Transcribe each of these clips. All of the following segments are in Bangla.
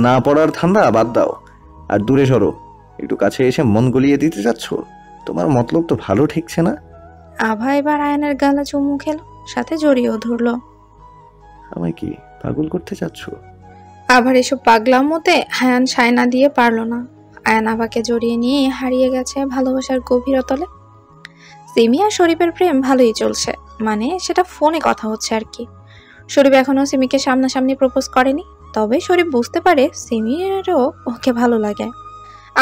না পড়ার ধান্দা বাদ দাও আর দূরে সরো। একটু কাছে এসে মন গলিয়ে দিতে চাচ্ছ? তোমার মতলব তো ভালো ঠেকছে না। আভা এবার আয়ানের গালে চুমু খেলো, সাথে জড়িয়েও ধরলো। আমায় কি পাগল করতে চাচ্ছ? আভার এসব পাগলামোতে আয়ান সায় না দিয়ে পারল না। আয়ান আভাকে জড়িয়ে নিয়ে হারিয়ে গেছে ভালোবাসার গভীরতলে। সিমি আর শরীফের প্রেম ভালোই চলছে, মানে সেটা ফোনে কথা হচ্ছে আর কি। শরীফ এখনো সিমিকে সামনাসামনি প্রপোজ করেনি, তবে শরীফ বুঝতে পারে সিমিরও ওকে ভালো লাগে।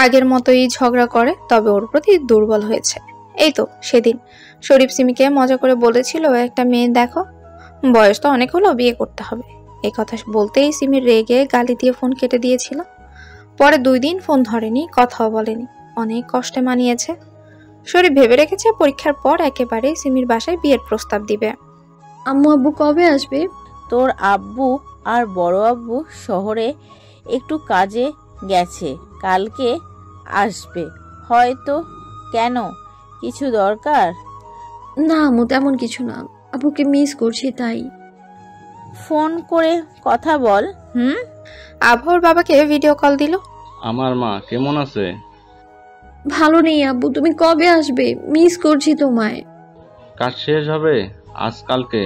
আগের মতোই ঝগড়া করে, তবে ওর প্রতি দুর্বল হয়েছে। এই তো সেদিন শরীফ সিমিকে মজা করে বলেছিল, একটা মেয়ে দেখো, বয়স তো অনেক হলো, বিয়ে করতে হবে। এই কথা বলতেই সিমির রেগে গালি দিয়ে ফোন কেটে দিয়েছিল। পরে 2 দিন ফোন ধরেনি, কথাও বলেনি, অনেক কষ্টে মানিয়েছে। শরীফ ভেবে রেখেছে পরীক্ষার পর একেবারে সিমির বাসায় বিয়ের প্রস্তাব দিবে। আম্মু আব্বু কবে আসবে? তোর আব্বু আর বড় আব্বু শহরে একটু কাজে গেছে, কালকে আসবে হয়তো। কেন, কিছু দরকার? না আম্মু, তেমন কিছু না, আব্বুকে মিস করছি তাই। ফোন করে কথা বল। আভর বাবাকে ভিডিও কল দিল। আমার মা কেমন আছে? ভালো নেই আব্বু, তুমি কবে আসবে? মিস করছি তোমায়। কাজ শেষ হবে আজকালকে,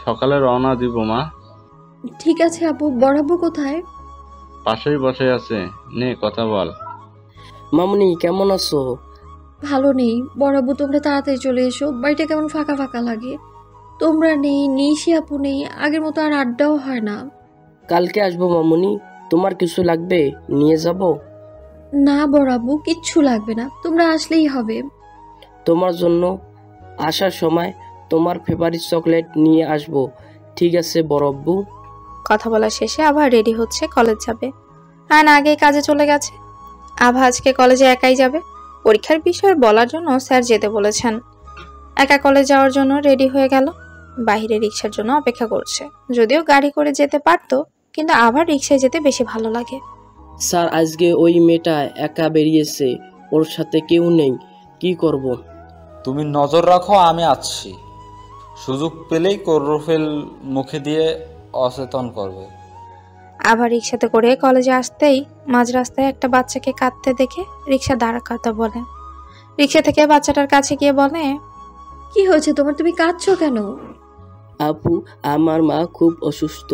সকালে রওনা দিব মা। ঠিক আছে আব্বু। বড় আব্বু কোথায়? পাশেই বসে আছে, নে কথা বল। মামুনি কেমন আছো? ভালো নেই বড় আব্বু, তোমরা তাড়াতাড়ি চলে এসো, বাড়িটা কেমন ফাঁকা ফাঁকা লাগে। তোমরা নেই, নিশি আপু নেই, আগের মতো আর আড্ডাও হয় না। কালকে আসবো মামুনি, তোমার কিছু লাগবে নিয়ে যাব? না বড় আব্বু, কিচ্ছু লাগবে না, তোমরা আসলেই হবে। তোমার জন্য আসার সময় তোমার ফেভারিট চকলেট নিয়ে আসবো, ঠিক আছে বড় আব্বু? কথা বলা শেষে আভা রেডি হচ্ছে, কলেজ যাবে। আয়ন আগেই কাজে চলে গেছে। আভা আজকে কলেজে একাই যাবে। পরীক্ষার বিষয় বলার জন্য স্যার যেতে বলেছেন। একা কলেজ যাওয়ার জন্য রেডি হয়ে গেল। বাইরে রিক্সার জন্য অপেক্ষা করছে। যদিও গাড়ি করে যেতে পারতো, কিন্তু আবার রিক্সায় যেতে বেশি ভালো লাগে। স্যার আজকে ওই মেয়েটা একা বেরিয়েছে, ওর সাথে কেউ নেই, কি করব? তুমি নজর রাখো, আমি আছি। সুযোগ পেলেই করফেল মুখে দিয়ে অচেতন করবে। আবার রিক্সাতে করে কলেজে আসতেই মাঝ রাস্তায় একটা বাচ্চাকে কাঁদতে দেখে রিক্সা দাঁড় করাতে বলে। রিক্সা থেকে বাচ্চাটার কাছে গিয়ে বলে, কি হয়েছে তোমার, তুমি কাঁদছো কেন? আপু, আমার মা খুব অসুস্থ,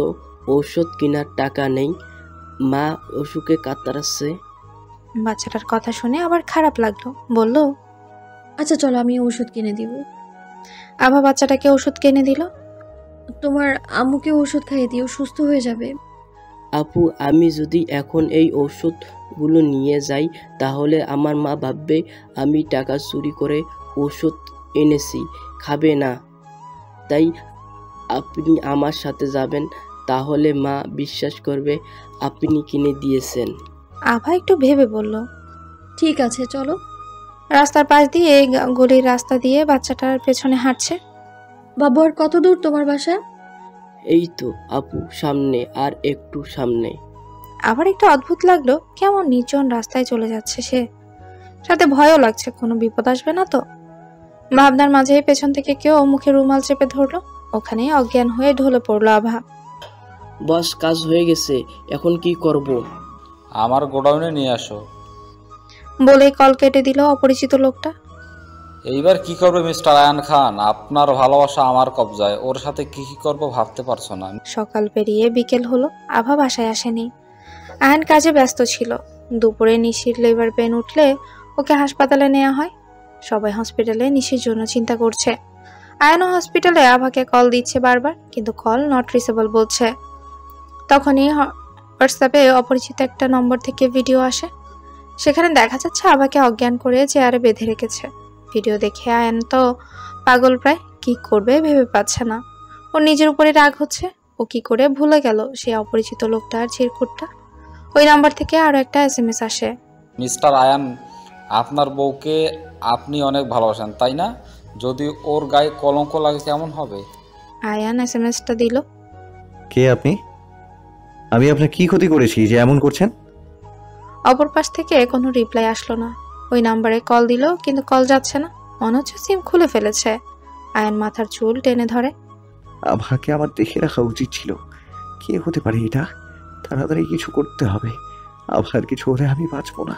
ঔষধ কেনার টাকা নেই, মা অসুখে কাতরাচ্ছে। বাচ্চাটার কথা শুনে আবার খারাপ লাগলো, বলল, আচ্ছা চলো, আমি ওষুধ কিনে দিব। আভা বাচ্চাটাকে ওষুধ কিনে দিল। তোমার আম্মুকে ওষুধ খাইয়ে দিও, সুস্থ হয়ে যাবে। আপু, আমি যদি এখন এই ওষুধগুলো নিয়ে যাই তাহলে আমার মা ভাববে আমি টাকা চুরি করে ওষুধ এনেছি, খাবে না। তাই আপনি আমার সাথে যাবেন, তাহলে মা বিশ্বাস করবে আপনি কিনে দিয়েছেন। আভা একটু ভেবে বলল, ঠিক আছে চলো। রাস্তার পাশ দিয়ে গলির রাস্তা দিয়ে বাচ্চাটার পেছনে হাঁটছে। বাবু, আর কত দূর তোমার বাসা? এই তো আপু, সামনে, আর একটু সামনে। আবার একটু অদ্ভুত লাগলো, কেমন নির্জন রাস্তায় চলে যাচ্ছে সে, সাথে ভয়ও লাগছে, কোনো বিপদ আসবে না তো। ভাবনার মাঝে পেছন থেকে কেউ মুখে রুমাল চেপে ধরলো। ওখানে অজ্ঞান হয়ে ঢলে পড়লো আভা। বস, কাজ হয়ে গেছে, এখন কি করব? আমার গোডাউনে নিয়ে আসো। বলে কল কেটে দিল অপরিচিত লোকটা। এইবার কি করবে মিস্টার আয়ান খান? আপনার ভালোবাসা আমার কবজায়, ওর সাথে কি কি করবো ভাবতে পারছো না। সকাল পেরিয়ে বিকেল হলো, আভা বাসায় আসেনি। আয়ন কাজে ব্যস্ত ছিল। দুপুরে নিশির লিভার পেন উঠলে ওকে হাসপাতালে নেওয়া হয়। সবাই হসপিটালে নিশির জন্য চিন্তা করছে। আয়নও হসপিটালে আভাকে কল দিচ্ছে বারবার, কিন্তু কল নট রিচেবল বলছে। তখনই হোয়াটসঅ্যাপে অপরিচিত একটা নম্বর থেকে ভিডিও আসে। সেখানে দেখা যাচ্ছে আভাকে অজ্ঞান করে চেয়ারে বেঁধে রেখেছে। ভিডিও দেখে আয়ন তো পাগল প্রায়, কি করবে ভেবে পাচ্ছে না। ওর নিজের উপরে রাগ হচ্ছে। ও কি করে ভুলে গেল সেই অপরিচিত লোকটার চিরকুটটা। ওই নাম্বার থেকে আরো একটা SMS আসে। মিস্টার আয়ান, আপনার বউকে আপনি অনেক ভালোবাসেন তাই না? যদি ওর গায়ে কলঙ্ক লাগে কেমন হবে? আয়ান SMSটা দিল। কে আপনি? আমি আপনার কি ক্ষতি করেছি যে এমন করছেন? অপর পাশ থেকে কোনো রিপ্লাই আসলো না। ওই নাম্বারে কল দিল, কিন্তু কল যাচ্ছে না, মনে হচ্ছে সিম খুলে ফেলেছে। আয়ান মাথার চুল টেনে ধরে। আভাকে আমার দেখে রাখা উচিত ছিল। কে হতে পারে এটা? তাড়াতাড়ি কিছু করতে হবে, আবার কিছু হলে আমি বাঁচবো না।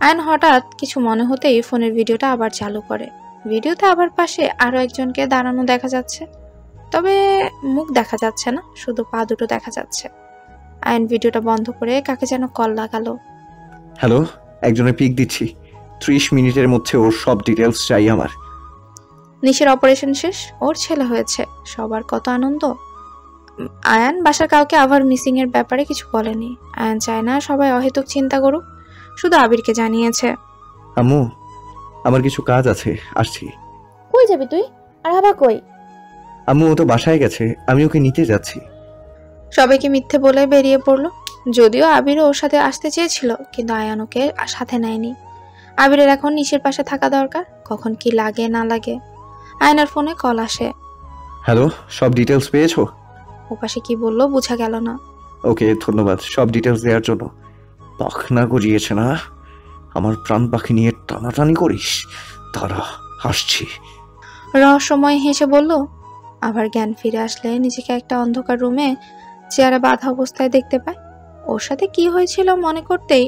আয়ন হঠাৎ কিছু মনে হতেই ফোনের ভিডিওটা আবার চালু করে। ভিডিওতে আবার পাশে আরো একজনকে দাঁড়ানো দেখা যাচ্ছে, তবে মুখ দেখা যাচ্ছে না, শুধু পা দুটো দেখা যাচ্ছে। আয়ন ভিডিওটা বন্ধ করে কাকে যেন কল লাগালো। হ্যালো, একজনের পিক দিচ্ছি, 30 মিনিটের মধ্যে ওর সব ডিটেলস চাই আমার। নিশির অপারেশন শেষ, ওর ছেলে হয়েছে, সবার কত আনন্দ। আয়ান বাসার কাউকে আবার মিসিং এর ব্যাপারে কিছু বলেনি। আয়ান চায় না সবাই অহেতুক চিন্তা করুক, শুধু আবিরকে জানিয়েছে। আম্মু, আমার কিছু কাজ আছে, আসছি। কই যাবি তুই? আর আবার কই? আম্মু, ও তো বাসায় গেছে, আমি ওকে নিতে যাচ্ছি। সবাইকে মিথ্যে বলে বেরিয়ে পড়লো। যদিও আবিরও ওর সাথে আসতে চেয়েছিল, কিন্তু আয়ান ওকে সাথে নেয়নি। আবিরের এখন নিশির পাশে থাকা দরকার, কখন কি লাগে না লাগে। আয়নার ফোনে কল আসে। হ্যালো, সব ডিটেলস পেয়েছো? ও পাশে কি বললো বোঝা গেল না। ওকে, ধন্যবাদ সব ডিটেলস দেওয়ার জন্য। পাখনা গজিয়েছে না? আমার প্রাণ পাখি নিয়ে টানাটানি করিস? তারা হাসছি। রহস্যময় হেসে বলল। আবার জ্ঞান ফিরে আসলে নিজেকে একটা অন্ধকার রুমে চেয়ারে বাঁধা অবস্থায় দেখতে পায়। ওর সাথে কি হয়েছিল মনে করতেই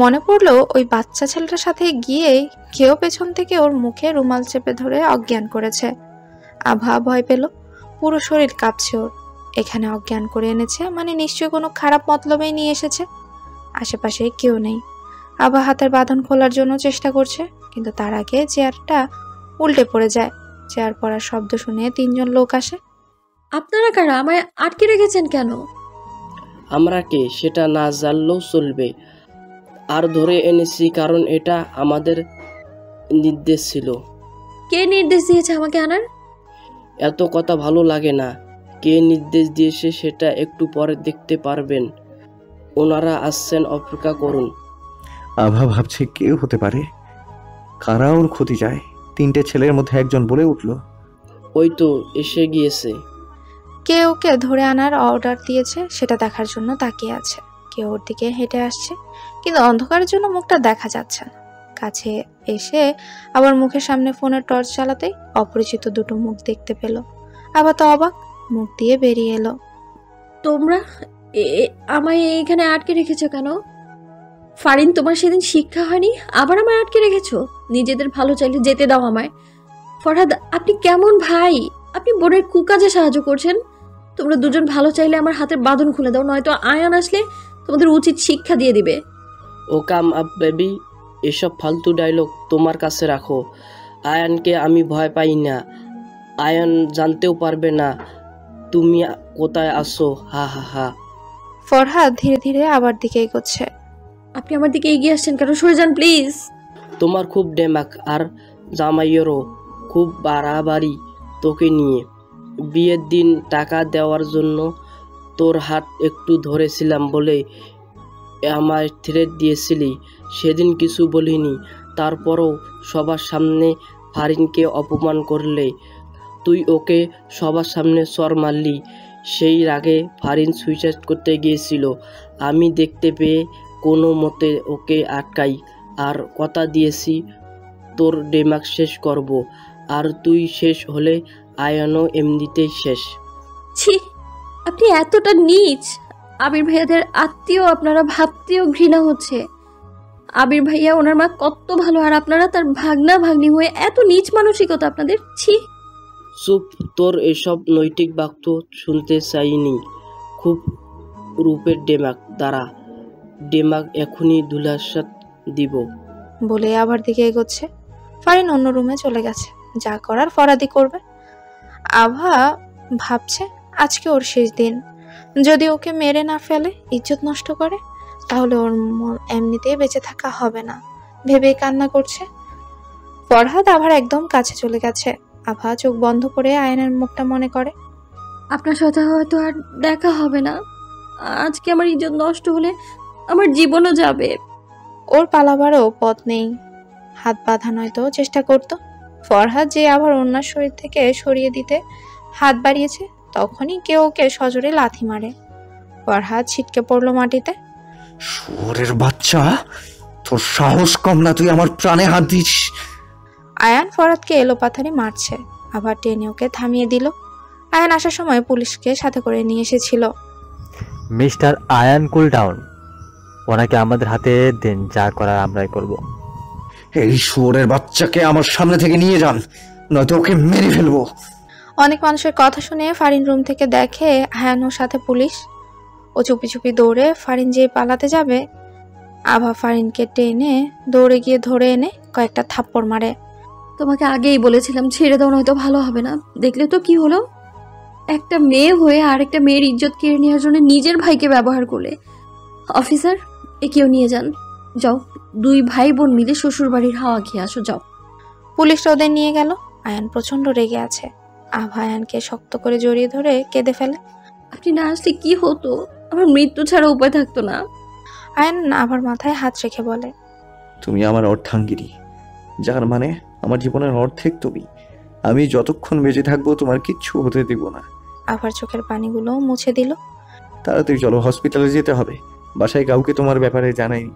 মনে পড়লো ওই বাচ্চা ছেলেটার সাথে গিয়ে কেউ পেছন থেকে ওর মুখে রুমাল চেপে ধরে অজ্ঞান করেছে। আভা ভয় পেল, পুরো শরীর কাঁপছে ওর। এখানে অজ্ঞান করে এনেছে মানে নিশ্চয়ই কোনো খারাপ মতলবেই নিয়ে এসেছে। আশেপাশে কেউ নেই। আভা হাতের বাঁধন খোলার জন্য চেষ্টা করছে, কিন্তু তার আগে চেয়ারটা উল্টে পড়ে যায়। চেয়ার পড়ার শব্দ শুনে 3 জন লোক আসে। আপনারা কারা? আমায় আটকে রেখেছেন কেন? আমরা কে সেটা না জানলেও চলবে, আর ধরে এনেছি কারণ এটা আমাদের নির্দেশ ছিল। কে নির্দেশ দিয়েছে আমাকে আনার? এত কথা ভালো লাগে না। কে নির্দেশ দিয়েছে সেটা একটু পরে দেখতে পারবেন। ওনারা আসছেন, অপেক্ষা করুন। আভা ভাবছে কেউ হতে পারে, কারা ওর ক্ষতি চায়। 3টে ছেলের মধ্যে একজন বলে উঠল, ওই তো এসে গিয়েছে। কে ওকে ধরে আনার অর্ডার দিয়েছে সেটা দেখার জন্য তাকিয়ে আছে। কেউ ওর দিকে হেঁটে আসছে, কিন্তু অন্ধকারের জন্য মুখটা দেখা যাচ্ছে না। কাছে এসে আবার মুখের সামনে ফোনের টর্চ চালাতেই অপরিচিত দুটো মুখ দেখতে পেল। আবার তো অবাক, মুখ দিয়ে বেরিয়ে এলো। তোমরা আমায় এখানে আটকে রেখেছো কেন? ফারিন, তোমার সেদিন শিক্ষা হয়নি? আবার আমায় আটকে রেখেছো? নিজেদের ভালো চাইলে যেতে দাও আমায়। ফরহাদ, আপনি কেমন ভাই? আপনি বোনের কুকাজে সাহায্য করছেন। তোমরা দুজন ভালো চাইলে আমার হাতের বাঁধন খুলে দাও, নয়তো আয়ান আসলে তোমাদের উচিত শিক্ষা দিয়ে দিবে। ও কাম আপ বেবি, এসব ফালতু ডায়লগ তোমার কাছে রাখো। আয়ানকে আমি ভয় পাই না। আয়ান জানতেও পারবে না তুমি কোথায় আসো। হা হা হা। ফরহাদ ধীরে ধীরে আবার দিকে এগোচ্ছে। আপনি আমার দিকে এগিয়ে আসছেন কেন? সরে যান প্লিজ। তোমার খুব ডেমাক, আর জামাইয়েরও খুব বাড়াবাড়ি তোকে নিয়ে। বিয়ের দিন টাকা দেওয়ার জন্য তোর হাত একটু ধরেছিলাম বলে আমায় থ্রেট দিয়েছিলি। সেদিন কিছু বলিনি, তারপরও সবার সামনে ফারিনকে অপমান করলে। তুই ওকে সবার সামনে চর মারলি। সেই রাগে ফারিন সুইসাইড করতে গিয়েছিল। আমি দেখতে পেয়ে কোনো মতে ওকে আটকাই, আর কথা দিয়েছি তোর ডেমাক শেষ করব। আর তুই শেষ হলে আয়ানও এমনিতেই শেষ। ছি, আপনি এতটা নীচ! আবির ভাইয়াদের আত্মীয় আপনারা, ভাবতেও ঘৃণা হচ্ছে। আবির ভাইয়া ওনার মা কত ভালো, আর আপনারা তার ভাগনা ভাগ্নি হয়ে এত নীচ মানসিকতা আপনাদের। ছি। চুপ, তোর এসব নৈতিক বাক্য শুনতে চাইনি। খুব রূপের ডেমাক, দাঁড়া, ডেমাক এখনই ধুলাসাত দিব। বলে আবার দিকে এগোচ্ছে। ফারিন অন্য রুমে চলে গেছে, যা করার ফরাদি করবে। আভা ভাবছে আজকে ওর শেষ দিন। যদি ওকে মেরে না ফেলে, ইজ্জত নষ্ট করে, তাহলে ওর এমনিতেই বেঁচে থাকা হবে না ভেবে কান্না করছে। ফরহাদ আবার একদম কাছে চলে গেছে। আভা চোখ বন্ধ করে আয়নের মুখটা মনে করে। আপনার সাথে হয়তো আর দেখা হবে না। আজকে আমার ইজ্জত নষ্ট হলে আমার জীবনও যাবে। ওর পালাবারও পথ নেই, হাত বাঁধা নয়তো চেষ্টা করত। ফরহাদ যে আবার অন্যার শরীর থেকে সরিয়ে দিতে হাত বাড়িয়েছে, তখনই কেউ ওকে সজোরে লাথি মারে। ফরহাদ ছিটকে পড়লো মাটিতে। শুয়োরের বাচ্চা, তোর সাহস কম না, তুই আমার প্রাণে হাত দিস। আয়ান ফরহাদকে এলোপাথারি মারছে, আবার টেনে ওকে থামিয়ে দিল। আয়ান আসার সময় পুলিশকে সাথে করে নিয়ে এসেছিল। মিস্টার আয়ান কুল ডাউন, ওনাকে আমাদের হাতে দেন, যা করার আমরাই করব। এই শুয়োরের বাচ্চাকে আমার সামনে থেকে নিয়ে যান, নয়তো ওকে মেরে ফেলবো। অনেক মানুষের কথা শুনে ফারিন রুম থেকে দেখে আয়ান ওর সাথে পুলিশ। ও চুপি চুপি দৌড়ে ফারিন যেই পালাতে যাবে, আভা ফারিনকে টেনে দৌড়ে গিয়ে ধরে এনে কয়েকটা থাপ্পড় মারে। তোমাকে আগেই বলেছিলাম ছেড়ে দাও, নয়তো ভালো হবে না। দেখলে তো কি হলো, একটা মেয়ে হয়ে আরেকটা মেয়ের ইজ্জত কেড়ে নেওয়ার জন্য নিজের ভাইকে ব্যবহার করলে। অফিসার, একেও নিয়ে যান। যাও, 2 ভাই বোন মিলে শ্বশুর বাড়ির হাওয়া খেয়ে আসো, যাও। পুলিশরা ওদের নিয়ে গেল। আয়ান প্রচন্ড রেগে আছে। আভা আয়ানকে শক্ত করে জড়িয়ে ধরে কেঁদে ফেলে। আপনি না আসলে কি হতো, আমার মৃত্যু ছাড়া উপায় থাকতো না। আয়ান আভার মাথায় হাত রেখে বলে, তুমি আমার অর্ধাঙ্গিনী, যার মানে আমার জীবনের অর্ধেক তুমি। আমি যতক্ষণ বেঁচে থাকবো তোমার কিচ্ছু হতে দিব না। আভার চোখের পানিগুলো মুছে দিল। তাড়াতাড়ি চলো, হসপিটালে যেতে হবে। বাসায় কাউকে তোমার ব্যাপারে জানাইনি।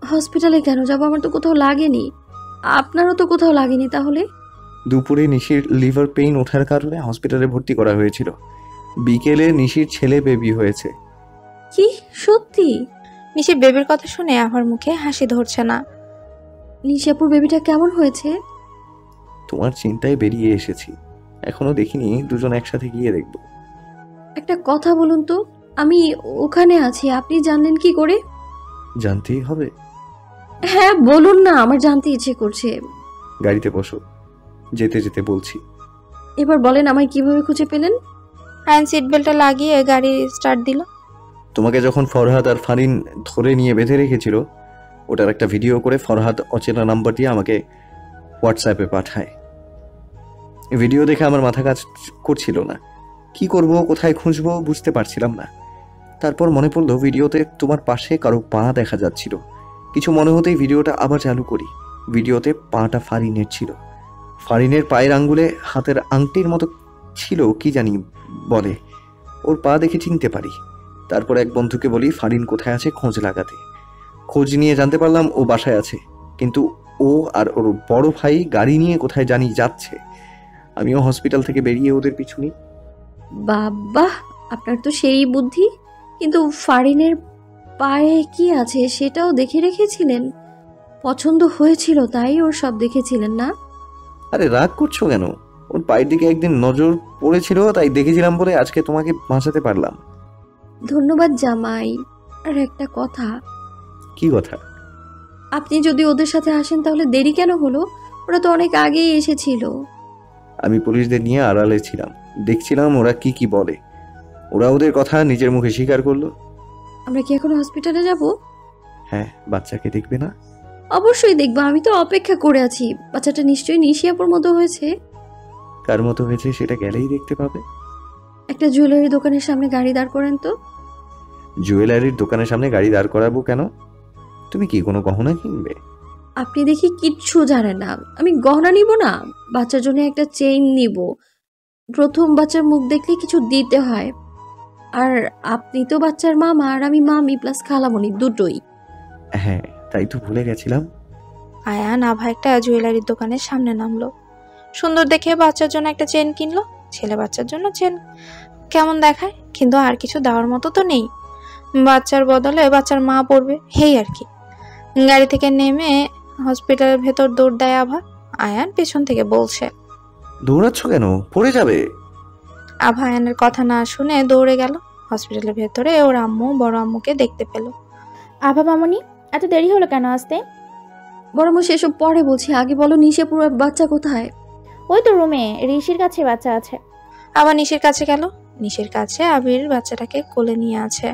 হসপিটালে কেন যাবো, আমার তো কোথাও লাগেনি। আপনারও তো কোথাও লাগেনি। তাহলে দুপুরে নিশির লিভার পেইন ওঠার কারণে হসপিটালে ভর্তি করা হয়েছিল। বিকেলে নিশির ছেলে বেবি হয়েছে। কি সত্যি? নিশির বেবির কথা শুনে আভার মুখে হাসি ধরছে না। নিশাপুর বেবিটা কেমন হয়েছে? তোমার চিন্তায় বেরিয়ে এসেছি, এখনো দেখিনি। দুজন একসাথে গিয়ে দেখবো। একটা কথা বলুন তো, আমি ওখানে আছি, আপনি জানলেন কি করে? জানতেই হবে। হ্যাঁ বলুন না, আমার জানতে ইচ্ছে করছে। গাড়িতে বসো, যেতে যেতে বলছি। এবার বলেন, আমায় কিভাবে খুঁজে পেলেন? আয়ান সিট বেল্টটা লাগিয়ে গাড়ি স্টার্ট দিল। তোমাকে যখন ফরহাদ আর ফারিন ধরে নিয়ে বেঁধে রেখেছিল, ওটার একটা ভিডিও করে ফরহাদ অচেনা নাম্বার দিয়ে আমাকে হোয়াটসঅ্যাপে পাঠায়। ভিডিও দেখে আমার মাথা কাজ করছিল না, কি করব, কোথায় খুঁজবো বুঝতে পারছিলাম না। তারপর মনে পড়লো ভিডিওতে তোমার পাশে কারো পা দেখা যাচ্ছিল। কিছু মনে হতেই ভিডিওটা আবার চালু করি। ভিডিওতে পাটা ফারিনের ছিল। ফারিনের পায়ের আঙ্গুলে হাতের আংটির মতো ছিল, কি জানি বলে। ওর পা দেখে চিনতে পারি। তারপর এক বন্ধুকে বলি ফারিন কোথায় আছে খোঁজ লাগাতে। খোঁজ নিয়ে জানতে পারলাম ও বাসায় আছে, কিন্তু ও আর ওর বড় ভাই গাড়ি নিয়ে কোথায় জানি যাচ্ছে। আমিও হসপিটাল থেকে বেরিয়ে ওদের পিছু নিই। বাবা, আপনার তো সেই বুদ্ধি। কিন্তু ফারিনের পায়ে কি আছে সেটাও দেখে রেখেছিলেন? পছন্দ হয়েছিল তাই ওর সব দেখেছিলেন না? আরে রাগ করছো কেন? ওর পায়ের দিকে একদিন নজর পড়েছিল, তাই দেখেছিলাম বলে আজকে তোমাকে বাঁচাতে পারলাম। ধন্যবাদ জামাই। আর একটা কথা। কি কথা? আপনি যদি ওদের সাথে আসেন তাহলে দেরি কেন হলো? ওরা তো অনেক আগেই এসেছিল। আমি পুলিশদের নিয়ে আড়ালে ছিলাম, দেখছিলাম ওরা কি কি বলে। ওরা ওদের কথা নিজের মুখে স্বীকার করলো। আমরা কি এখন হসপিটালে যাব? হ্যাঁ, বাচ্চাকে দেখবে না? অবশ্যই দেখবো, আমি তো অপেক্ষা করে আছি। বাচ্চাটা নিশ্চয়ই নিশিয়াপুর মতো হয়েছে। কার মতো হয়েছে সেটা গেলেই দেখতে পাবে। একটা জুয়েলারি দোকানের সামনে গাড়ি দাঁড় করেন তো। জুয়েলারির দোকানের সামনে গাড়ি দাঁড় করাবো কেন? তুমি কি কোনো গহনা কিনবে? আপনি দেখি কিচ্ছু জানেন না। আমি গহনা নিব না, বাচ্চার জন্য একটা চেইন নিব। প্রথম বাচ্চার মুখ দেখলে কিছু দিতে হয়। আর আপনি তো বাচ্চার মামা, আর আমি মামি প্লাস খালামণি, দুটোই। হ্যাঁ, তাই তো ভুলে গেছিলাম। আয়ান আভা একটা জুয়েলারির দোকানের সামনে নামলো। সুন্দর দেখে বাচ্চার জন্য একটা চেন কিনলো। ছেলে বাচ্চার জন্য চেন কেমন দেখায়, কিন্তু আর কিছু দেওয়ার মতো তো নেই। বাচ্চার বদলে বাচ্চার মা পড়বে, হেই আর কি। গাড়ি থেকে নেমে হসপিটালের ভেতর দৌড় দেয় আভা। আয়ান পেছন থেকে বলছে, দৌড়াচ্ছ কেন? পড়ে যাবে। আভা আয়ানের কথা না শুনে দৌড়ে গেল। হসপিটালের ভেতরে ওর আম্মু বড় আম্মুকে দেখতে পেল। আভা মামনি, এত দেরি হলো কেন আসতে? বড় মা সেসব পরে বলছি, আগে বলো নিশাপুর বাচ্চা কোথায়? ওই তো রুমে ঋষির কাছে বাচ্চা আছে। আবার নিশির কাছে গেল। নিশির কাছে আবির বাচ্চাটাকে কোলে নিয়ে আছে।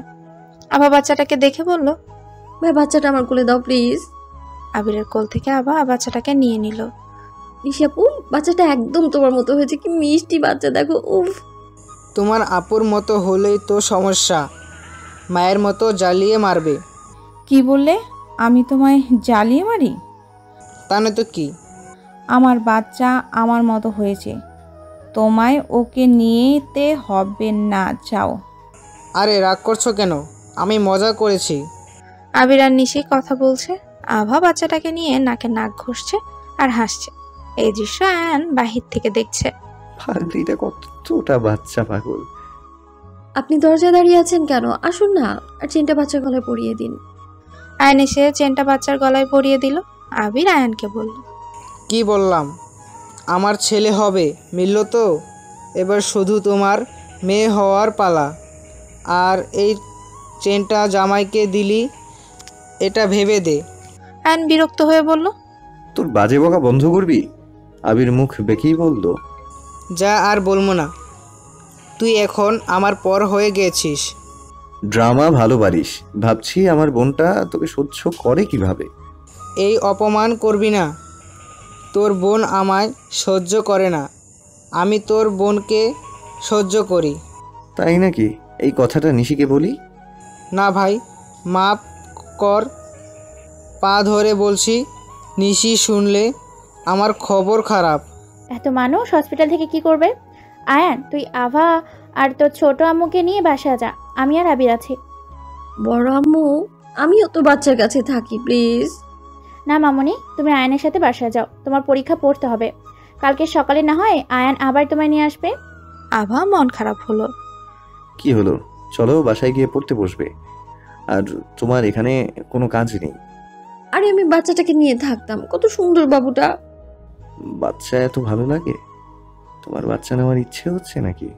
আভা বাচ্চাটাকে দেখে বলল, ভাই বাচ্চাটা আমার কোলে দাও প্লিজ। আবিরের কোল থেকে আভা বাচ্চাটাকে নিয়ে নিল। নিশাপু, বাচ্চাটা একদম তোমার মতো হয়েছে, কি মিষ্টি বাচ্চা দেখো। উফ, তোমার আপুর মতো হলেই তো সমস্যা, মায়ের মতো জ্বালিয়ে মারবে। কি বললে? আমি তোমায় জ্বালিয়ে মারি? তা নয় তো কি। আমার বাচ্চা আমার মতো হয়েছে, তোমায় ওকে নিতে হবে না, যাও। আরে রাগ করছো কেন? আমি মজা করেছি। আবির আর নিশি কথা বলছে। আভা বাচ্চাটাকে নিয়ে নাকে নাক ঘষছে আর হাসছে। এই দৃশ্য আয়ান বাহির থেকে দেখছে। পাগলিটা কতটা বাচ্চা পাগল। আপনি দরজায় দাঁড়িয়ে আছেন কেন? আসুন না, আর চেনটা বাচ্চার গলায় পরিয়ে দিন। আয়ান এসে চেনটা বাচ্চার গলায় পরিয়ে দিল। আবির আয়ানকে বলল, কি বললাম, আমার ছেলে হবে, মিলল তো। এবার শুধু তোমার মেয়ে হওয়ার পালা। আর এই চেনটা জামাইকে দিলি, এটা ভেবে দে। আয়ান বিরক্ত হয়ে বলল, তোর বাজে বকা বন্ধ করবি? আবির মুখ বেঁকেই বলল, যা আর বলবো না, তুই এখন আমার পর হয়ে গেছিস। ড্রামা ভালো পারিস। ভাবছি আমার বোনটা তোকে সহ্য করে কিভাবে। এই অপমান করবি না। তোর বোন আমায় সহ্য করে না, আমি তোর বোনকে সহ্য করি। তাই নাকি? এই কথাটা নিশিকে বলি? না ভাই, মাপ কর, পা ধরে বলছি। নিশি শুনলে আমার খবর খারাপ। এত মানুষ হসপিটাল থেকে কি করবে? আয়ান, তুই আভা আর তোর ছোট আম্মুকে নিয়ে বাসা যা, আমি আর আবির আছি। বড় আম্মু, আমিও তো বাচ্চার কাছে থাকি, প্লিজ। না মামুনি, তুমি আয়ানের সাথে বাসা যাও, তোমার পরীক্ষা পড়তে হবে। কালকে সকালে না হয় আয়ান আবার তোমায় নিয়ে আসবে। আভা মন খারাপ হলো। কি হলো, চলো বাসায় গিয়ে পড়তে বসবে। আর তোমার এখানে কোনো কাজ নেই। আরে আমি বাচ্চাটাকে নিয়ে থাকতাম, কত সুন্দর বাবুটা। বাচ্চা এত ভালো লাগে? তোমার বাচ্চা নেওয়ার ইচ্ছে হচ্ছে নাকি?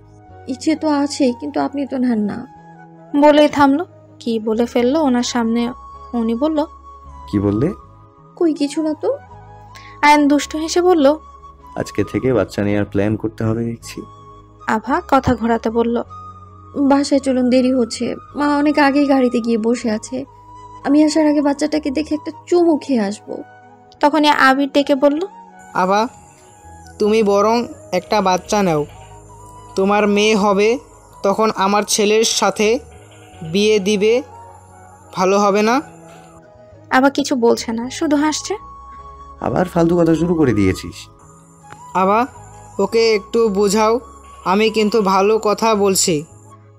ইচ্ছে তো আছে, কিন্তু আপনি তো নেন না। বলেই থামলো। কি বলে ফেললো ওনার সামনে। উনি বলল, কি বললে? কই কিছু না তো। আয়ান দুষ্টু হেসে বলল, আজকে থেকে বাচ্চা নেওয়ার প্ল্যান করতে হবে দেখছি। আভা কথা ঘোরাতে বলল, বাসায় চলুন, দেরি হচ্ছে। মা অনেক আগেই গাড়িতে গিয়ে বসে আছে। আমি আসার আগে বাচ্চাটাকে দেখে একটা চুমু খেয়ে আসবো। তখনই আবির ডেকে বলল, আভা, তুমি বরং একটা বাচ্চা নাও, তোমার মেয়ে হবে, তখন আমার ছেলের সাথে বিয়ে দিবে, ভালো হবে না? আভা কিছু বলছে না, শুধু হাসছে। আবার ফালতু কথা শুরু করে দিয়েছিস। আভা, ওকে একটু বোঝাও, আমি কিন্তু ভালো কথা বলছি।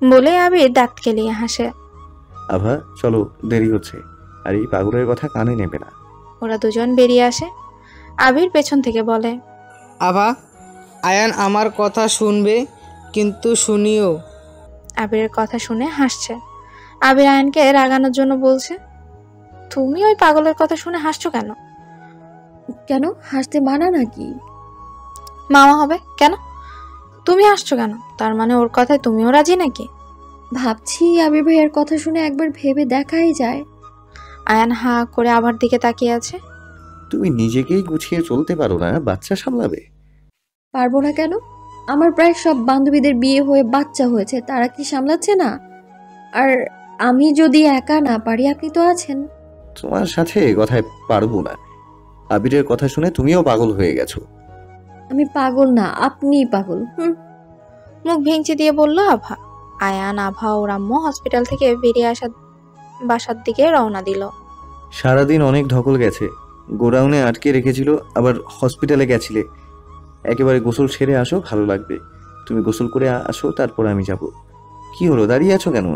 বলে আবির দাঁত কেলিয়ে হাসে। আভা চলো, দেরি হচ্ছে। আর এই পাগলের কথা কানে নেবে না। ওরা দুজন বেরিয়ে আসে। আবির পেছন থেকে বলে, আভা, আয়ান আমার কথা শুনবে, কিন্তু শুনিও। আবিরের কথা শুনে হাসছে। আবির আয়ানকে রাগানোর জন্য বলছে, তুমি ওই পাগলের কথা শুনে হাসছো কেন? কেন, হাসতে মানা নাকি? মামা হবে কেন? তুমি হাসছো কেন? তার মানে ওর কথায় তুমিও রাজি নাকি? ভাবছি আবির ভাইয়ের কথা শুনে একবার ভেবে দেখাই যায়। আয়ান হা করে আবার দিকে তাকিয়ে আছে। তুমি নিজেকেই গুছিয়ে চলতে পারো না, বাচ্চা সামলাবে? পারবো না কেন? আমার প্রায় সব বান্ধবীদের বিয়ে হয়ে বাচ্চা হয়েছে, তারা কি সামলাচ্ছে না? আর আমি যদি একা না পারি, আপনি তো আছেন। তোমার সাথে কথায় পারবো না। আবিরের কথা শুনে তুমিও পাগল হয়ে গেছো। আমি পাগল না, আপনিই পাগল। মুখ ভেঙচি দিয়ে বলল আভা। আয়ান, আভা ও রাম্মু হসপিটাল থেকে বেরিয়ে আসা বাসার দিকে রওনা দিল। সারাদিন অনেক ধকল গেছে। গোডাউনে আটকে রেখেছিল, আবার হসপিটালে গেছিলে। একেবারে গোসল সেরে আসো, ভালো লাগবে। তুমি গোসল করে আসো, তারপর আমি যাব। কি হলো, দাঁড়িয়ে আছো কেন?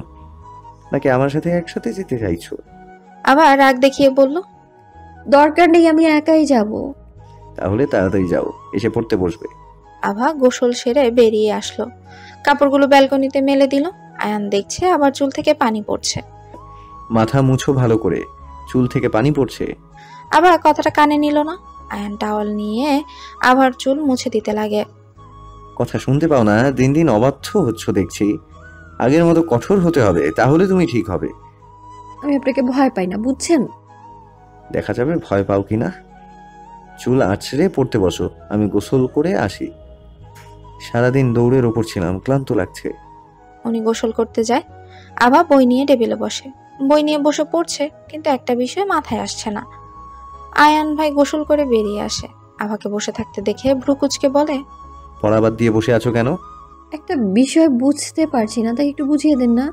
নাকি আমার সাথে একসাথে যেতে চাইছো? আবার রাগ দেখিয়ে বলল, দরকার নেই, আমি একাই যাব। তাহলে তাড়াতাড়ি যাও, এসে পড়তে বসবে। আভা গোসল সেরে বেরিয়ে আসলো। কাপড়গুলো ব্যালকনিতে মেলে দিল। আয়ান দেখছে আবার চুল থেকে পানি পড়ছে। মাথা মুছো ভালো করে, চুল থেকে পানি পড়ছে। আবার কথাটা কানে নিল না। আয়ান টাওয়াল নিয়ে আবার চুল মুছে দিতে লাগে। কথা শুনতে পাও না? দিন দিন অবাধ্য হচ্ছ দেখছি। আগের মতো কঠোর হতে হবে, তাহলে তুমি ঠিক হবে। আমি আপনাকে ভয় পাই না, বুঝছেন? দেখা যাবে ভয় পাও কিনা। চুল আছড়ে পড়তে বসো, আমি গোসল করে আসি। সারাদিন দৌড়ের ওপর ছিলাম, ক্লান্ত লাগছে। উনি গোসল করতে যায়। আভা বই নিয়ে টেবিলে বসে। বই নিয়ে বসে পড়ছে, কিন্তু একটা বিষয় মাথায় আসছে না। আয়ান ভাই গোসল করে বেরিয়ে আসে। আভাকে বসে থাকতে দেখে ভ্রুকুচকে বলে, পড়া বাদ দিয়ে বসে আছো কেন? একটা বিষয় বুঝতে পারছি না, তাই একটু বুঝিয়ে দেন না।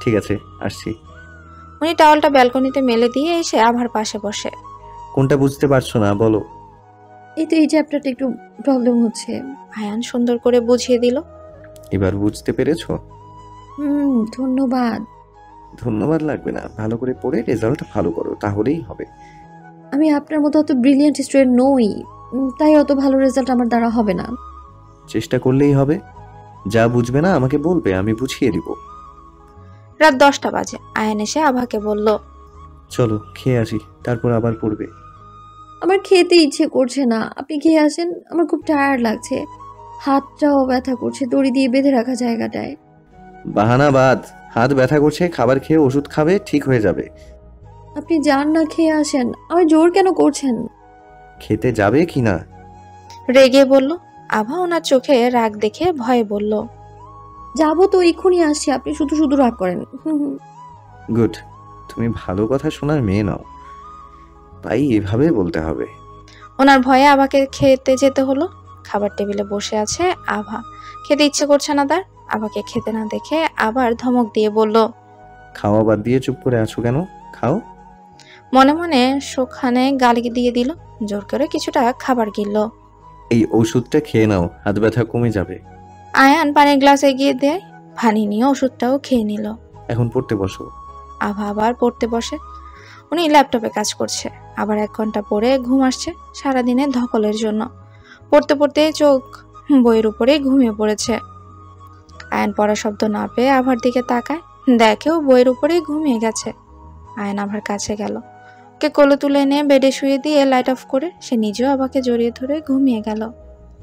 ঠিক আছে, আসছি। উনি টাওয়ালটা ব্যালকনিতে মেলে দিয়ে এসে আভার পাশে বসে। কোনটা বুঝতে পারছো না বলো? এই তো এই চ্যাপ্টারটা একটু প্রবলেম হচ্ছে। আয়ান সুন্দর করে বুঝিয়ে দিল। এবার বুঝতে পেরেছো? ধন্যবাদ। ধন্যবাদ লাগবে না, ভালো করে পড়ে রেজাল্ট ভালো করো, তাহলেই হবে। আমি আপনার মতো অত ব্রিলিয়ান্ট স্টুডেন্ট নই, তাই অত ভালো রেজাল্ট আমার দ্বারা হবে না। চেষ্টা করলেই হবে। যা বুঝবে না আমাকে বলবে, আমি বুঝিয়ে দিব। রাত 10টা বাজে। আয়ান এসে আভাকে বলল, চলো খেয়ে আসি, তারপর আবার পড়বে। আমার খেতে ইচ্ছে করছে না, আপনি খেয়ে আসেন, আমার খুব টায়ার্ড লাগছে। হাতটাও ব্যথা করছে দড়ি দিয়ে বেঁধে রাখা জায়গাটায়। বাহানা বাদ, হাত ব্যথা করছে, খাবার খেয়ে ওষুধ খাবে, ঠিক হয়ে যাবে। আপনি যান না, খেয়ে আসেন। আমার জোর কেন করছেন? খেতে যাবে কি না? রেগে বলল। আভা ওনার চোখে রাগ দেখে ভয়ে বলল, যাবো তো, এক্ষুনি আসছি, আপনি শুধু শুধু রাগ করেন। গুড, তুমি ভালো কথা শোনার মেয়ে নাও, তাই এভাবে বলতে হবে। ওনার ভয়ে আভাকে খেতে যেতে হলো। খাবার টেবিলে বসে আছে আভা, খেতে ইচ্ছে করছে না তার। আভাকে খেতে না দেখে আবার ধমক দিয়ে বলল, খাওয়া বাদ দিয়ে চুপ করে আছো কেন? খাও। মনে মনে সোখানে গালি দিয়ে দিল। জোর করে কিছুটা খাবার গিলল। এই ওষুধটা খেয়ে নাও, হাত ব্যথা কমে যাবে। আয়ান পানির গ্লাস এগিয়ে দেয়, পানি নিয়ে ওষুধটাও খেয়ে নিল। এখন পড়তে বসো। আভা আবার পড়তে বসে। উনি ল্যাপটপে কাজ করছে। আবার 1 ঘন্টা পরে ঘুম আসছে সারাদিনে ধকলের জন্য। পড়তে পড়তে চোখ বইয়ের উপরে ঘুমিয়ে পড়েছে। আয়ন পড়ার শব্দ না পেয়ে আভার দিকে তাকায়, দেখেও বইয়ের উপরেই ঘুমিয়ে গেছে। আয়ন আভার কাছে গেল, ওকে কোলে তুলে এনে বেডে শুয়ে দিয়ে লাইট অফ করে সে নিজেও আভাকে জড়িয়ে ধরে ঘুমিয়ে গেল।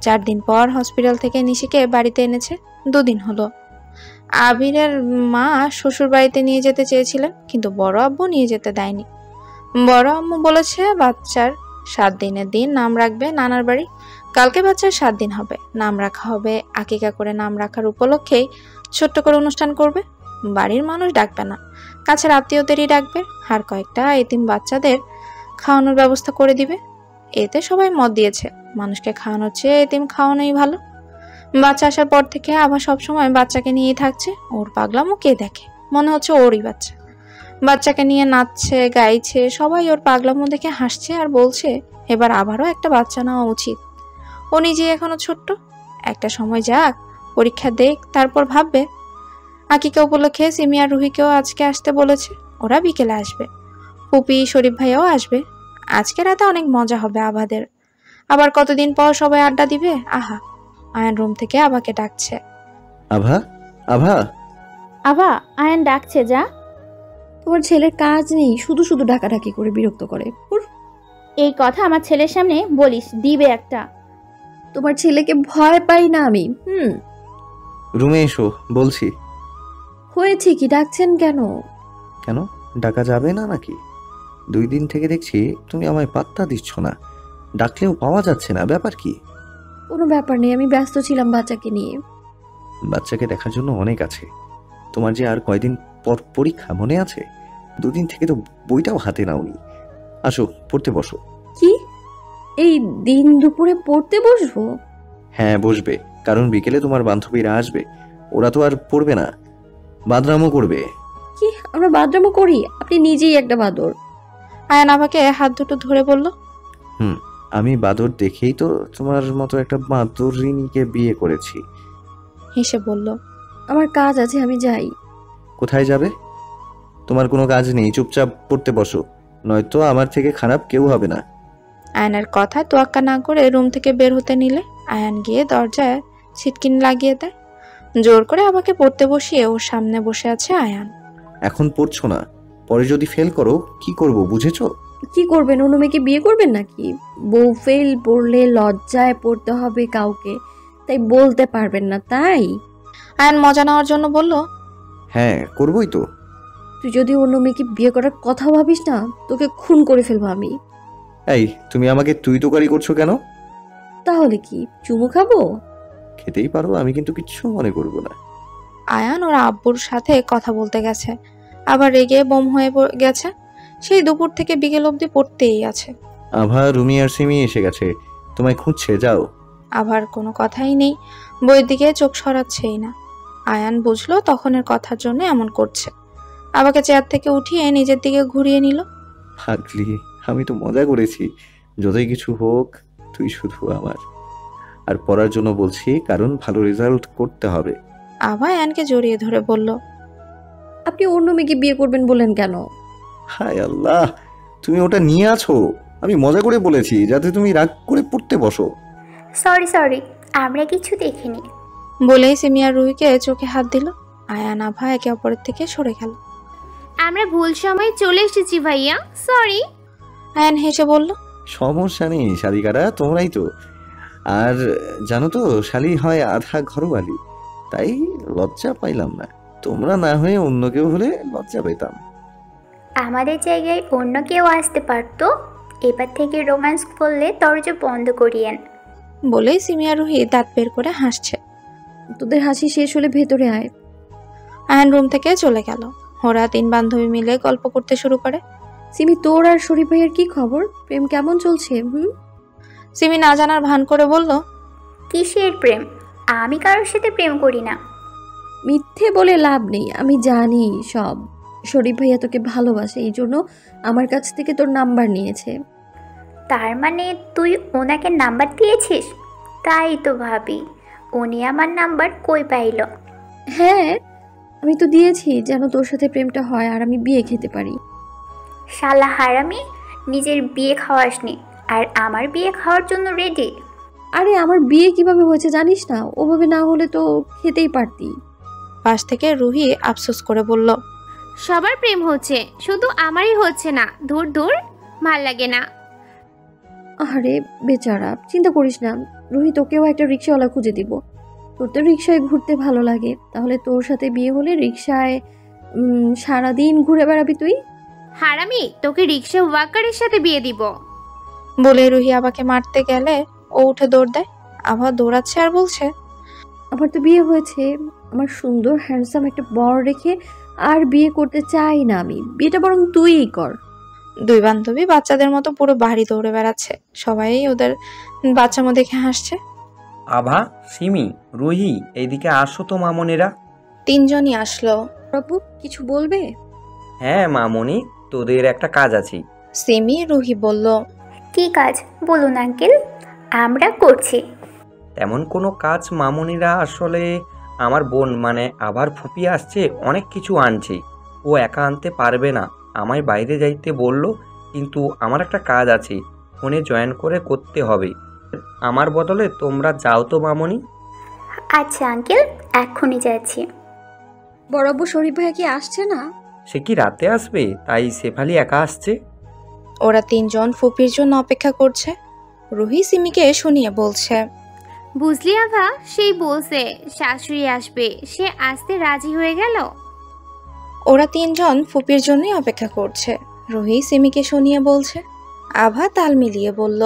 4 দিন পর হসপিটাল থেকে নিশিকে বাড়িতে এনেছে। 2 দিন হলো। আবিরের মা শ্বশুর বাড়িতে নিয়ে যেতে চেয়েছিলেন, কিন্তু বড় আব্বু নিয়ে যেতে দেয়নি। বড় আম্মু বলেছে বাচ্চার 7 দিনের দিন নাম রাখবে নানার বাড়ি। কালকে বাচ্চার 7 দিন হবে, নাম রাখা হবে। আকিকা করে নাম রাখার উপলক্ষেই ছোট্ট করে অনুষ্ঠান করবে। বাড়ির মানুষ ডাকবে না, কাছের আত্মীয়দেরই ডাকবে। আর কয়েকটা এতিম বাচ্চাদের খাওয়ানোর ব্যবস্থা করে দিবে। এতে সবাই মত দিয়েছে, মানুষকে খাওয়ানোর চেয়ে এতিম খাওয়ানোই ভালো। বাচ্চা আসার পর থেকে আবার সবসময় বাচ্চাকে নিয়েই থাকছে। ওর পাগলামো কে দেখে, মনে হচ্ছে ওরই বাচ্চা। বাচ্চাকে নিয়ে নাচছে গাইছে, সবাই ওর পাগলামো দেখে হাসছে আর বলছে এবার আবারও একটা বাচ্চা নেওয়া উচিত। ও নিজে এখনো ছোট্ট, একটা সময় যাক, পরীক্ষা দেখ, তারপর ভাববে। আকিকা উপলক্ষে সিমি আর রুহিকেও আজকে আসতে বলেছে, ওরা বিকেলে আসবে। পুপি শরীফ ভাইয়াও আসবে। আজকে রাতে অনেক মজা হবে আভাদের। আবার কতদিন পর সবাই আড্ডা দিবে। আহা, আয়ন রুম থেকে আভাকে ডাকছে। আভা, আভা। আভা, আয়ান ডাকছে, যা। তোমার ছেলের কাজ নেই, শুধু শুধু ডাকাডাকি করে বিরক্ত করে। এই কথা আমার ছেলের সামনে বলিস, দিবে একটা। তোমার ছেলেকে ভয় পাই না আমি। রুমে এসো বলছি। হয়েছে কি, ডাকছেন কেন? কেন ডাকা যাবে না নাকি? 2 দিন থেকে দেখছি তুমি আমায় পাত্তা দিচ্ছ না, ডাকলেও পাওয়া যাচ্ছে না, ব্যাপার কি? কোনো ব্যাপার নেই, আমি ব্যস্ত ছিলাম বাচ্চাকে নিয়ে। বাচ্চাকে দেখার জন্য অনেক আছে। তোমার যে আর কয়দিন পর পরীক্ষা মনে আছে? 2 দিন থেকে তো বইটাও হাতে নাওনি। আসো পড়তে বসো। কি, এই দিন দুপুরে পড়তে বসবো? হ্যাঁ বসবে, কারণ বিকেলে তোমার বান্ধবীরা আসবে। ওরা তো আর পড়বে না, বাদরামও করবে। কি, আমরা বাদরামো করি? আপনি নিজেই একটা বাদর। আয়ান আভাকে হাত দুটো ধরে বলল, আমি বাদর দেখেই তো তোমার মতো একটা বাদরিনীকে বিয়ে করেছি। হেসে বলল, আমার কাজ আছে, আমি যাই। কোথায় যাবে? তোমার কোনো কাজ নেই, চুপচাপ পড়তে বসো, নয়তো আমার থেকে খারাপ কেউ হবে না। আয়নের কথায় তোয়াক্কা না করে রুম থেকে বের হতে নিলে আয়ান গিয়ে দরজায় ছিটকিনি লাগিয়ে দেয়। জোর করে আভাকে পড়তে বসিয়ে ওর সামনে বসে আছে আয়ান। এখন পড়ছো না, পরে যদি ফেল করো কি করব বুঝেছো? কি করবেন? অন্য মেয়েকে বিয়ে করবেন নাকি? বউ ফেল পড়লে লজ্জায় পড়তে হবে কাউকে, তাই বলতে পারবেন না, তাই? আয়ান মজা নেওয়ার জন্য বলল, হ্যাঁ করবই তো। তুই যদি অন্য মেয়েকে বিয়ে করার কথা ভাবিস না, তোকে খুন করে ফেলবো আমি। এই তুমি আমাকে তুই তোকারি করছো কেন? তাহলে কি চুমু খাবো? খেতেই পারো, আমি কিন্তু কিচ্ছু মনে করব না। আয়ান ওর আব্বুর সাথে কথা বলতে গেছে, আবার রেগে বোম হয়ে গেছে। সেই দুপুর থেকে বিকেল অবধি পড়তেই আছে। আভা, রুমি আর সিমি এসে গেছে, তোমায় খুঁজছে, যাও। আবার কোনো কথাই নেই, বইয়ের দিকে চোখ সরাচ্ছেই না। আয়ান বুঝলো তখনের কথার জন্য এমন করছে। আবাকে চেয়ার থেকে উঠিয়ে নিজের দিকে ঘুরিয়ে নিল। পাগলি, আমি তো মজা করেছি, যতই কিছু হোক তুই শুধু আমার। আর পড়ার জন্য বলছি, কারণ ভালো রেজাল্ট করতে হবে। আভা আয়ানকে জড়িয়ে ধরে বলল, আপনি অন্য মেয়েকে বিয়ে করবেন বলেন কেন? হায় আল্লাহ, তুমি ওটা নিয়ে আছো। আমি মজা করে বলেছি যাতে তুমি রাগ করে পড়তে বসো। সরি, আমরা কিছু দেখিনি। বলেই সিমি আর রুহিকে চোখে হাত দিল। আয়ান আভা একে অপরের থেকে সরে গেল। আমরা ভুল সময় চলে এসেছি ভাইয়া, সরি। আয়ান হেসে বলল, সমস্যা নেই শালিকারা, তোমরাই তো। আর জানো তো, শালি হয় আধা ঘরওয়ালি, তাই লজ্জা পাইলাম না। তোমরা না হয়ে অন্য কেউ হলে লজ্জা পেতাম। আমাদের জায়গায় অন্য কেউ আসতে পারতো। এবার থেকে রোম্যান্স করলে দরজা বন্ধ করিয়েন। বলেই সিমি আর রুহি দাঁত বের করে হাসছে। তোদের হাসি শেষ হলে ভেতরে আয়। আয়ান রুম থেকে চলে গেল। ওরা 3 বান্ধবী মিলে গল্প করতে শুরু করে। সিমি, তোর আর শরীফ ভাইয়ের কি খবর? প্রেম কেমন চলছে? সিমি না জানার ভান করে বলল, কিসের প্রেম? আমি কারোর সাথে প্রেম করি না। মিথ্যে বলে লাভ নেই, আমি জানি সব। শরীফ ভাইয়া তোকে ভালোবাসে, এই জন্য আমার কাছ থেকে তোর নাম্বার নিয়েছে। তার মানে তুই ওনাকে নাম্বার দিয়েছিস? তাই তো ভাবি, উনি আমার নাম্বার কই পাইল? হ্যাঁ, আমি তো দিয়েছি যেন তোর সাথে প্রেমটা হয় আর আমি বিয়ে খেতে পারি। শালা হারামি, নিজের বিয়ে খাওয়াসনি আর আমার বিয়ে খাওয়ার জন্য রেডি। আরে আমার বিয়ে কিভাবে হয়েছে জানিস না? ওভাবে না হলে তো খেতেই পারতি। পাশ থেকে রুহি আফসোস করে বলল, সবার প্রেম হচ্ছে, শুধু আমারই হচ্ছে না। ধুর ধুর, ভাল লাগে না। আরে বেচারা, চিন্তা করিস না, রুহি তোকেও একটা রিক্সাওয়ালা খুঁজে দিব। তোর তো রিক্সায় ঘুরতে ভালো লাগে, তাহলে তোর সাথে বিয়ে হলে রিক্সায় সারাদিন ঘুরে বেড়াবি তুই। হারামি, তোকে রিক্সা ওয়াকারের সাথে বিয়ে দিব। বলে রুহি আবাকে মারতে গেলে ও উঠে দৌড় দেয়। আভা দৌড়াচ্ছে আর বলছে, আমার তো বিয়ে হয়েছে, আমার সুন্দর হ্যান্ডসাম একটা বর রেখে আর বিয়ে করতে চাই না আমি। বিয়েটা বরং তুইই কর। 2 বান্ধবী বাচ্চাদের মতো পুরো বাড়ি দৌড়ে বেড়াচ্ছে। সবাই ওদের বাচ্চামো দেখে হাসছে। আভা, সিমি, রুহি, এইদিকে আসো তো মামনিরা। 3 জনই আসলো। প্রভু, কিছু বলবে? হ্যাঁ মামনি, তোদের একটা কাজ আছে। সিমি রুহি বলল, কি কাজ বলুন আঙ্কেল, আমরা করছি। তেমন কোনো কাজ মামনিরা, আসলে আমার বোন মানে আবার ফুপি আসছে, অনেক কিছু আনছে। ও একা আনতে পারবে না, আমায় বাইরে যাইতে বলল, কিন্তু আমার একটা কাজ আছে, ফোনে জয়েন করে করতে হবে। আমার বদলে তোমরা যাও তো মামনি। আচ্ছা আঙ্কেল, এক্ষুনি যাচ্ছি। বড়াব্বু শরীফ ভাইয়া কি আসছে না? সে কি রাতে আসবে, তাই শেফালি একা আসছে? ওরা 3 জন ফুপির জন্য অপেক্ষা করছে। রুহি সিমিকে শুনিয়ে বলছে, বুঝলি আভা, সেই বলছে শাশুড়ি আসবে, সে আসতে রাজি হয়ে গেল। ওরা 3 জন ফুপির জন্যই অপেক্ষা করছে। রুহি সিমিকে শুনিয়ে বলছে। আভা তাল মিলিয়ে বলল,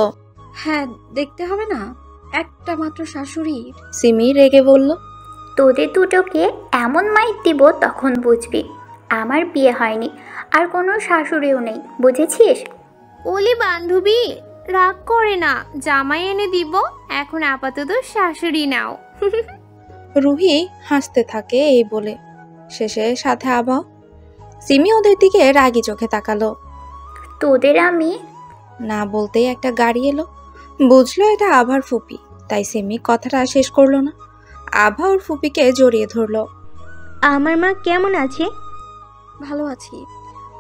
হ্যাঁ, দেখতে হবে না, একটা মাত্র শাশুড়ি। সিমি রেগে বলল, তোদের দুটোকে এমন মাইর দিব তখন বুঝবি আমার বিয়ে হয়নি আর কোনো শাশুড়িও নেই, বুঝেছিস? ওলি বান্ধবী, রাগ করে না, জামাই এনে দিব, এখন আপাতত শাশুড়ি নাও। রুহি হাসতে থাকে এই বলে। শেষে সাথে আভা। সিমি ওদের দিকে রাগি চোখে তাকালো। তোদের আমি না বলতেই একটা গাড়ি এলো। বুঝলো এটা আভার ফুপি, তাই সিমি কথাটা শেষ করলো না। আভা ওর ফুপিকে জড়িয়ে ধরলো। আমার মা কেমন আছে? ভালো আছি।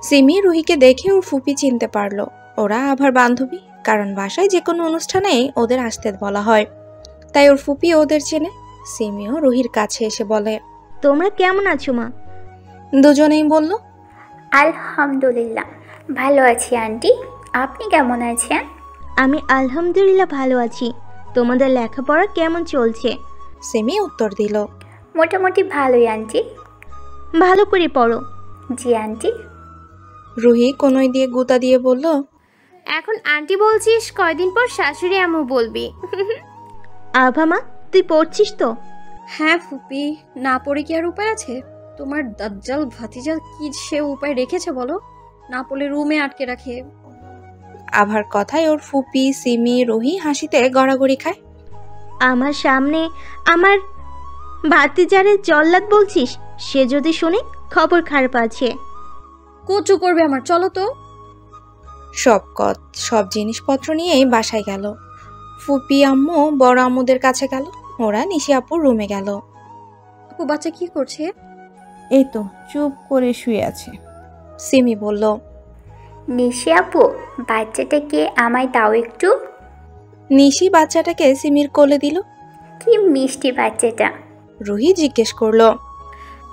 সিমি রুহিকে দেখে ওর ফুপি চিনতে পারলো। ওরা আভার বান্ধবী, কারণ বাসায় যে কোনো অনুষ্ঠানেই ওদের আসতে বলা হয়, তাই ওর ফুপি ওদের চেনে। সিমিও রুহির কাছে এসে বলে, তোমরা কেমন আছো মা? দুজনেই বলল, আলহামদুলিল্লাহ ভালো আছি আন্টি, আপনি কেমন আছেন? আমি আলহামদুলিল্লাহ ভালো আছি। তোমাদের লেখাপড়া কেমন চলছে? সিমি উত্তর দিল, মোটামুটি ভালোই আন্টি। ভালো করে পড়ো। জি আন্টি। রুহি কোনোই দিয়ে গুতা দিয়ে বলল, এখন আন্টি বলছিস, কয়দিন পর শাশুড়ি আম্মু বলবি। আভা মা, তুই পড়ছিস তো? হ্যাঁ ফুপি, না পড়ে কি আর উপায় আছে? তোমার দাজ্জাল ভাতিজা কি সে উপায় রেখেছে বলো? না পড়লে রুমে আটকে রাখে। আভার কথায় ওর ফুপি, সিমি, রুহি হাসিতে গড়াগড়ি খায়। আমার সামনে আমার ভাতিজারে জল্লাদ বলছিস? সে যদি শুনে, খবর খারাপ আছে। কচু করবে আমার, চলো তো। সব জিনিসপত্র নিয়েই বাসায় গেল। ফুপি আম্মু বড় আম্মুদের কাছে গেল। ওরা নিশি আপুর রুমে গেল। আপু বাচ্চা কি করছে? এই তো চুপ করে শুয়ে আছে। সিমি বলল, নিশি আপু, বাচ্চাটাকে আমায় দাও একটু। নিশি বাচ্চাটাকে সিমির কোলে দিল। কি মিষ্টি বাচ্চাটা। রুহি জিজ্ঞেস করলো,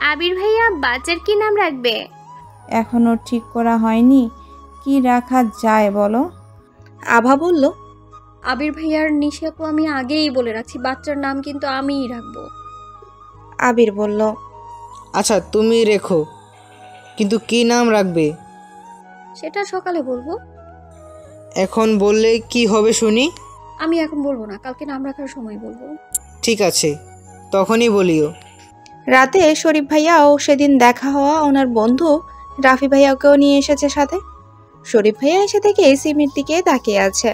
আবির ভাইয়া বাচ্চার কি নাম রাখবে? এখনো ঠিক করা হয়নি, কি রাখা যায় বলো? আভা বলল, আবির ভাইয়ার নিশাকে আমি আগেই বলে রাখছি, বাচ্চার নাম কিন্তু আমিই রাখবো। আবির বলল, আচ্ছা তুমি রেখো, কিন্তু কি নাম রাখবে? সেটা সকালে বলবো। এখন বললে কি হবে শুনি? আমি এখন বলবো না, কালকে নাম রাখার সময় বলবো। ঠিক আছে, তখনই বলিও। রাতে শরীফ ভাইয়া ও সেদিন দেখা হওয়া ওনার বন্ধু রাফি ভাইয়াকেও নিয়ে এসেছে সাথে। শরীফ ভাইয়া এসে থেকে সিমির দিকে তাকিয়ে আছে।